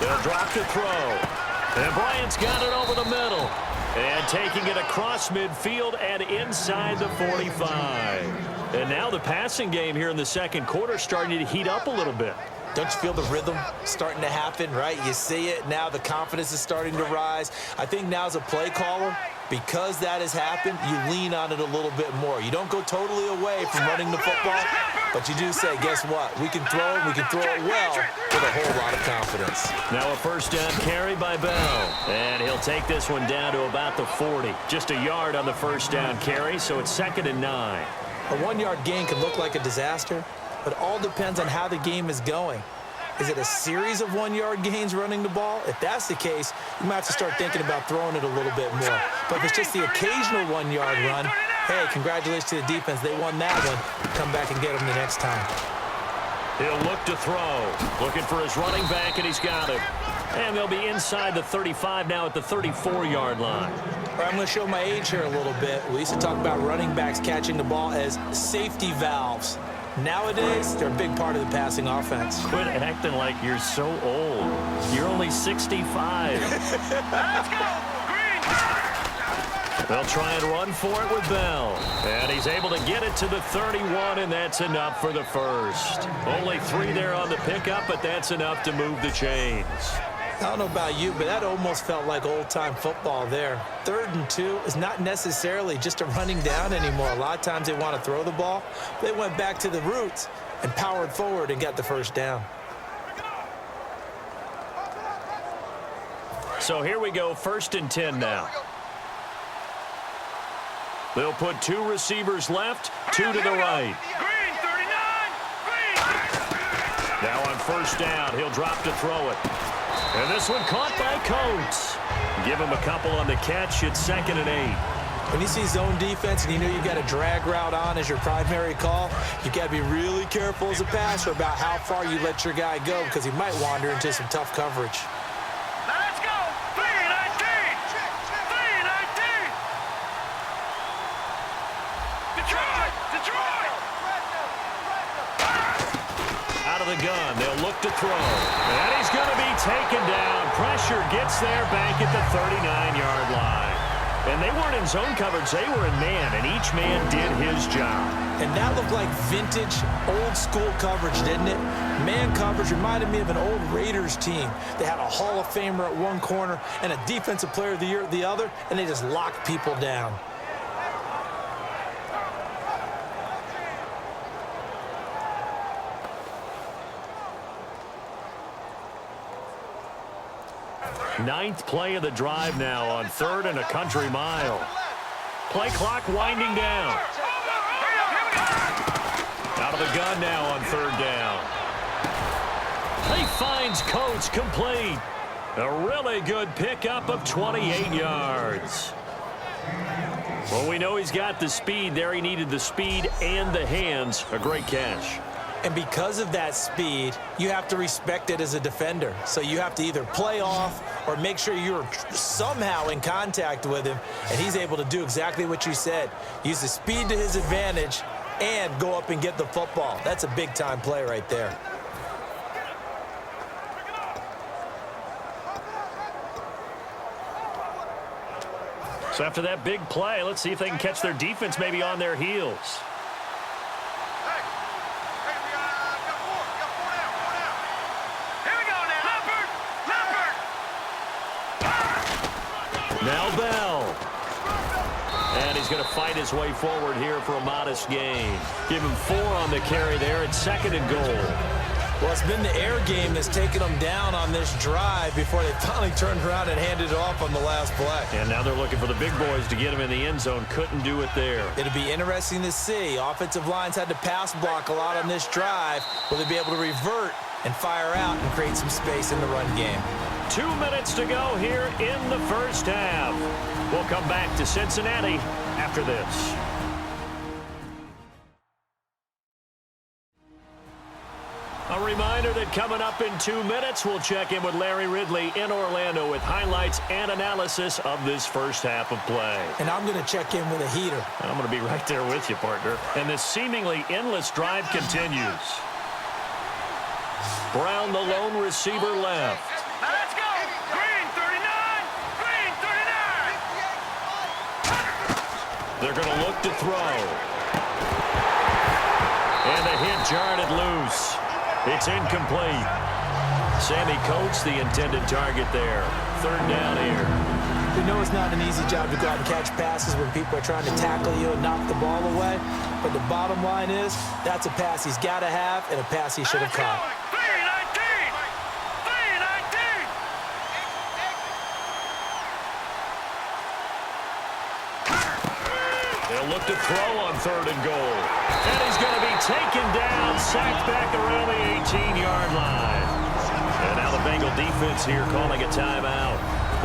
They'll drop to throw. And Bryant's got it over the middle. And taking it across midfield and inside the 45. And now the passing game here in the second quarter starting to heat up a little bit. Don't you feel the rhythm starting to happen, right? You see it. Now the confidence is starting to rise. I think now as a play caller, because that has happened, you lean on it a little bit more. You don't go totally away from running the football, but you do say, guess what? We can throw it. We can throw it well with a whole lot of confidence. Now a first down carry by Bell. And he'll take this one down to about the 40. Just a yard on the first down carry, so it's 2nd and 9. A 1-yard gain can look like a disaster, but it all depends on how the game is going. Is it a series of 1-yard gains running the ball? If that's the case, you might have to start thinking about throwing it a little bit more. But if it's just the occasional 1-yard run, hey, congratulations to the defense. They won that one. Come back and get them the next time. He'll look to throw. Looking for his running back, and he's got it. And they'll be inside the 35 now at the 34-yard line. All right, I'm going to show my age here a little bit. We used to talk about running backs catching the ball as safety valves. Nowadays, they're a big part of the passing offense. Quit acting like you're so old. You're only 65. Let's go! Green! They'll try and run for it with Bell. And he's able to get it to the 31, and that's enough for the first. Only 3 there on the pickup, but that's enough to move the chains. I don't know about you, but that almost felt like old-time football there. 3rd and 2 is not necessarily just a running down anymore. A lot of times they want to throw the ball. They went back to the roots and powered forward and got the first down. So here we go, 1st and 10 now. They'll put 2 receivers left, 2 to the right. Green, 39! Green! Now on first down, he'll drop to throw it. And this one caught by Coates. Give him a couple on the catch. It's 2nd and 8. When you see zone defense and you know you've got a drag route on as your primary call, you've got to be really careful as a passer about how far you let your guy go because he might wander into some tough coverage. Let's go! 319! 319! Detroit! Detroit! Out of the gun, they'll look to throw. And he's going to be taken down. Pressure gets there back at the 39-yard line. And they weren't in zone coverage. They were in man, and each man did his job. And that looked like vintage, old-school coverage, didn't it? Man coverage reminded me of an old Raiders team. They had a Hall of Famer at one corner and a Defensive Player of the Year at the other, and they just locked people down. Ninth play of the drive now on 3rd and a country mile. Play clock winding down. Out of the gun now on 3rd down. He finds Coates complete. A really good pickup of 28 yards. Well, we know he's got the speed there. He needed the speed and the hands. A great catch. And because of that speed, you have to respect it as a defender. So you have to either play off or make sure you're somehow in contact with him. And he's able to do exactly what you said. Use the speed to his advantage and go up and get the football. That's a big-time play right there. So after that big play, let's see if they can catch their defense maybe on their heels. Now Bell. And he's going to fight his way forward here for a modest gain. Give him 4 on the carry there. It's 2nd and goal. Well, it's been the air game that's taken them down on this drive before they finally turned around and handed it off on the last play. And now they're looking for the big boys to get him in the end zone. Couldn't do it there. It'll be interesting to see. Offensive lines had to pass block a lot on this drive. Will they be able to revert and fire out and create some space in the run game? 2 minutes to go here in the first half. We'll come back to Cincinnati after this. A reminder that coming up in 2 minutes, we'll check in with Larry Ridley in Orlando with highlights and analysis of this first half of play. And I'm going to check in with a heater. I'm going to be right there with you, partner. And this seemingly endless drive continues. Brown, the lone receiver left. They're going to look to throw. And the hit jarred it loose. It's incomplete. Sammy Coates, the intended target there. Third down here. We know it's not an easy job to go out and catch passes when people are trying to tackle you and knock the ball away. But the bottom line is, that's a pass he's got to have and a pass he should have caught. They'll look to throw on 3rd and goal. And he's going to be taken down, sacked back around the 18-yard line. And now the Bengal defense here calling a timeout.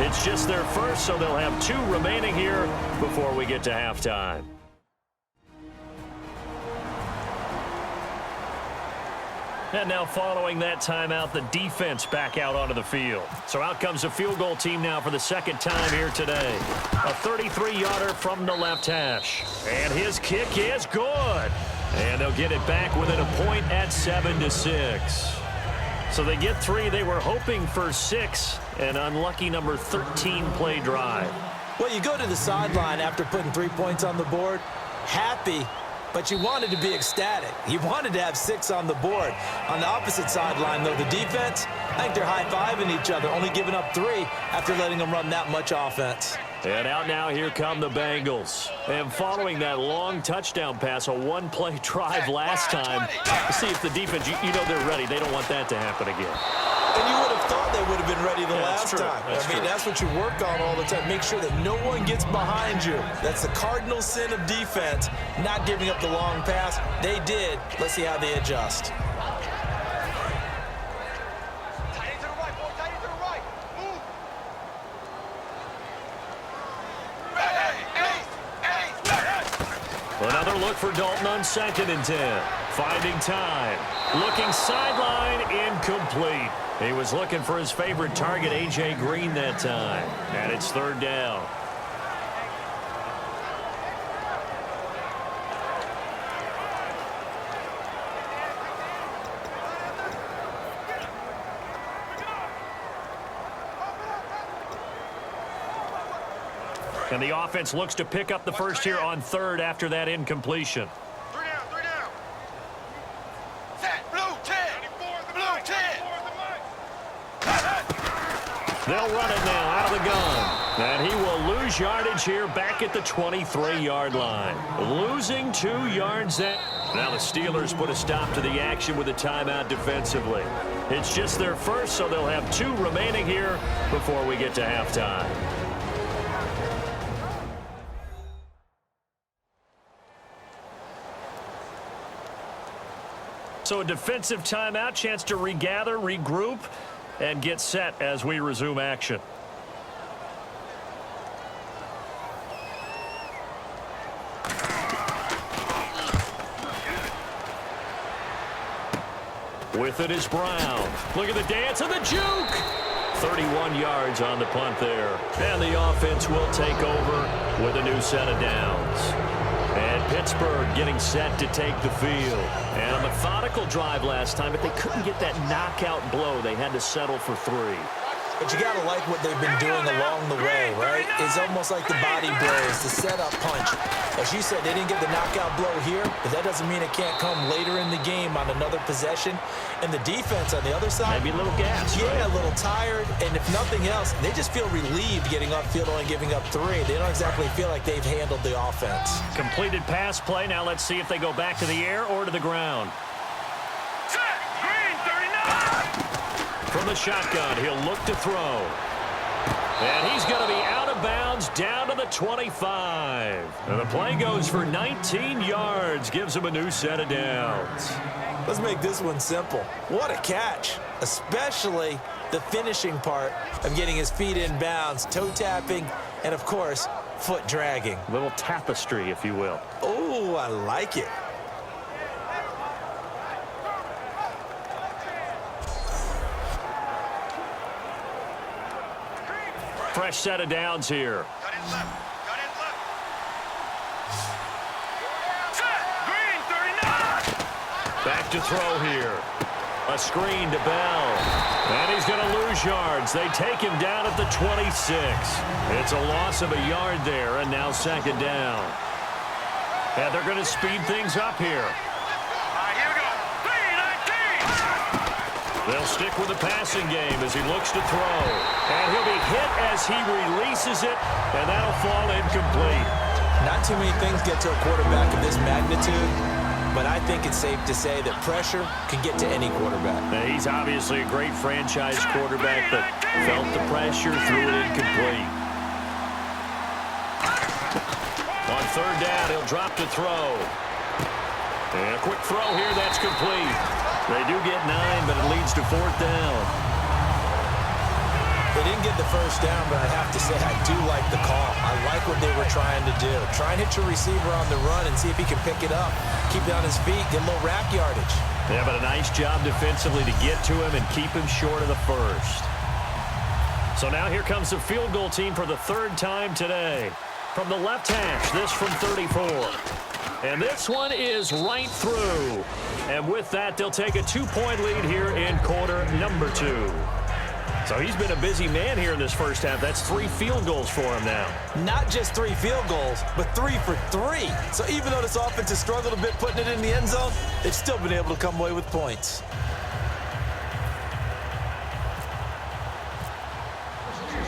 It's just their first, so they'll have 2 remaining here before we get to halftime. And now following that timeout, the defense back out onto the field. So out comes the field goal team now for the second time here today. A 33-yarder from the left hash. And his kick is good. And they'll get it back within a point at 7-6. So they get 3. They were hoping for 6. An unlucky number 13 play drive. Well, you go to the sideline after putting 3 points on the board, happy, but you wanted to be ecstatic. You wanted to have 6 on the board. On the opposite sideline, though, the defense, I think they're high-fiving each other, only giving up 3 after letting them run that much offense. And out now, here come the Bengals. And following that long touchdown pass, a one-play drive last time, see if the defense, you know they're ready. They don't want that to happen again. And you would have thought they would have been ready the last time. I mean, that's what you work on all the time. Make sure that no one gets behind you. That's the cardinal sin of defense, not giving up the long pass. They did. Let's see how they adjust. Another look for Dalton on 2nd and 10. Finding time. Looking sideline, incomplete. He was looking for his favorite target, A.J. Green, that time. And it's 3rd down. And the offense looks to pick up the first here on 3rd after that incompletion. 3 down. Set. Blue 10. Blue 10. They'll run it now out of the gun. And he will lose yardage here back at the 23-yard line. Losing 2 yards there. Now the Steelers put a stop to the action with a timeout defensively. It's just their first, so they'll have 2 remaining here before we get to halftime. So a defensive timeout, chance to regather, regroup, and get set as we resume action. With it is Brown. Look at the dance and the juke. 31 yards on the punt there. And the offense will take over with a new set of downs. And Pittsburgh getting set to take the field. And a methodical drive last time, but they couldn't get that knockout blow. They had to settle for 3. But you got to like what they've been doing along the way, right? It's almost like the body blows, the setup punch. As you said, they didn't get the knockout blow here, but that doesn't mean it can't come later in the game on another possession. And the defense on the other side, maybe a little gas. Yeah, right? a little tired. And if nothing else, they just feel relieved getting upfield and giving up 3. They don't exactly feel like they've handled the offense. Completed pass play. Now let's see if they go back to the air or to the ground. From the shotgun, he'll look to throw. And he's going to be out of bounds down to the 25. And the play goes for 19 yards, gives him a new set of downs. Let's make this one simple. What a catch, especially the finishing part of getting his feet in bounds, toe tapping, and of course, foot dragging. A little tapestry, if you will. Oh, I like it. Fresh set of downs here. Cut in left. Set. Green 39. Back to throw here. A screen to Bell. And he's going to lose yards. They take him down at the 26. It's a loss of a yard there, and now 2nd down. And they're going to speed things up here. All right, here we go. 3-19. They'll stick with the passing game as he looks to throw. And he'll be hit as he releases it, and that'll fall incomplete. Not too many things get to a quarterback of this magnitude, but I think it's safe to say that pressure can get to any quarterback. Now, he's obviously a great franchise quarterback, but felt the pressure, threw it incomplete. On third down, he'll drop to throw. And a quick throw here, that's complete. They do get 9, but it leads to fourth down. They didn't get the first down, but I have to say I do like the call. I like what they were trying to do. Try and hit your receiver on the run and see if he can pick it up. Keep it on his feet, get a little rack yardage. Yeah, but a nice job defensively to get to him and keep him short of the first. So now here comes the field goal team for the third time today. From the left hash, this from 34. And this one is right through. And with that, they'll take a 2-point lead here in quarter number 2. So he's been a busy man here in this first half. That's 3 field goals for him now. Not just 3 field goals, but 3 for 3. So even though this offense has struggled a bit putting it in the end zone, they've still been able to come away with points.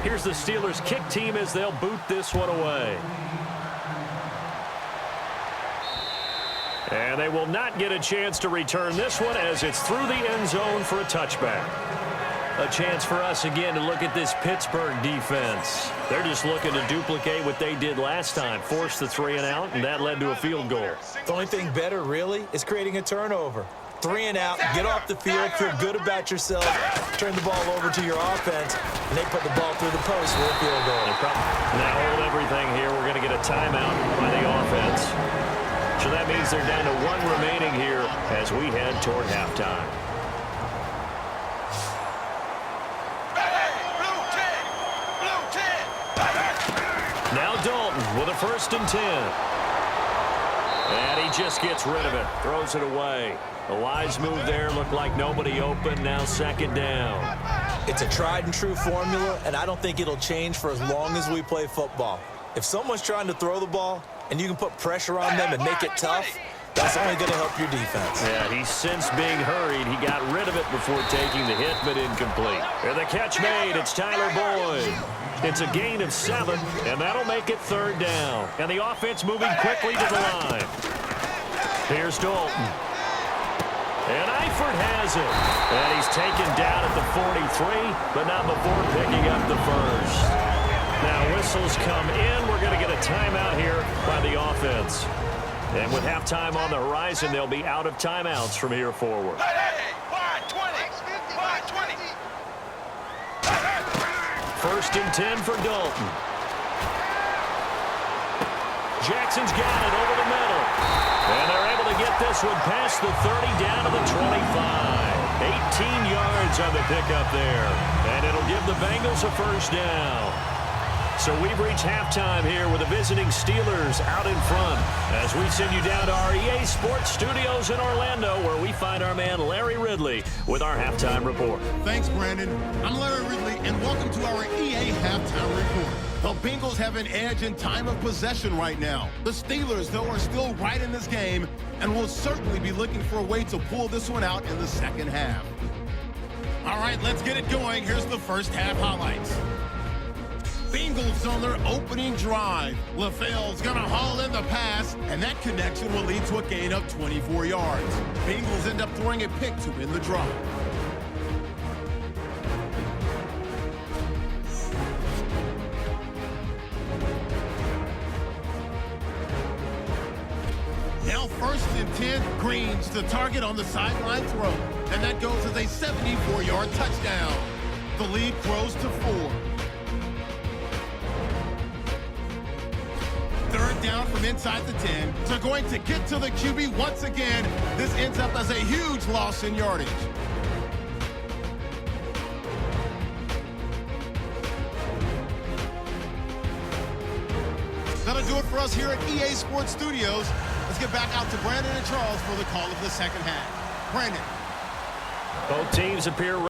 Here's the Steelers' kick team as they'll boot this one away. And they will not get a chance to return this one as it's through the end zone for a touchback. A chance for us again to look at this Pittsburgh defense. They're just looking to duplicate what they did last time, force the 3 and out, and that led to a field goal. The only thing better, really, is creating a turnover. 3 and out, get off the field, feel good about yourself, turn the ball over to your offense, and they put the ball through the post for a field goal. Now hold everything here. We're going to get a timeout by the offense. So that means they're down to 1 remaining here as we head toward halftime. Now Dalton with a 1st and 10. And he just gets rid of it, throws it away. A wise move there, looked like nobody open, now 2nd down. It's a tried-and-true formula, and I don't think it'll change for as long as we play football. If someone's trying to throw the ball, and you can put pressure on them and make it tough, that's only going to help your defense. Yeah, he's since being hurried. He got rid of it before taking the hit, but incomplete. And the catch made, it's Tyler Boyd. It's a gain of 7, and that'll make it 3rd down. And the offense moving quickly to the line. Here's Dalton. And Eifert has it. And he's taken down at the 43, but not before picking up the first. Now whistles come in. We're going to get a timeout here by the offense. And with halftime on the horizon, they'll be out of timeouts from here forward. Wide 20. Wide 20. 1st and 10 for Dalton. Jackson's got it over the middle. And they're able to get this one past the 30 down to the 25. 18 yards on the pickup there. And it'll give the Bengals a 1st down. So we've reached halftime here with the visiting Steelers out in front as we send you down to our EA Sports Studios in Orlando where we find our man Larry Ridley with our halftime report. Thanks, Brandon. I'm Larry Ridley, and welcome to our EA Halftime Report. The Bengals have an edge in time of possession right now. The Steelers, though, are still right in this game and will certainly be looking for a way to pull this one out in the second half. All right, let's get it going. Here's the first half highlights. Bengals on their opening drive. LaFell's going to haul in the pass, and that connection will lead to a gain of 24 yards. Bengals end up throwing a pick to win the drive. Now 1st and 10, Green's the target on the sideline throw, and that goes as a 74-yard touchdown. The lead grows to 4. 3rd down from inside the 10. So going to get to the QB once again. This ends up as a huge loss in yardage. That'll do it for us here at EA Sports Studios. Let's get back out to Brandon and Charles for the call of the second half. Brandon. Both teams appear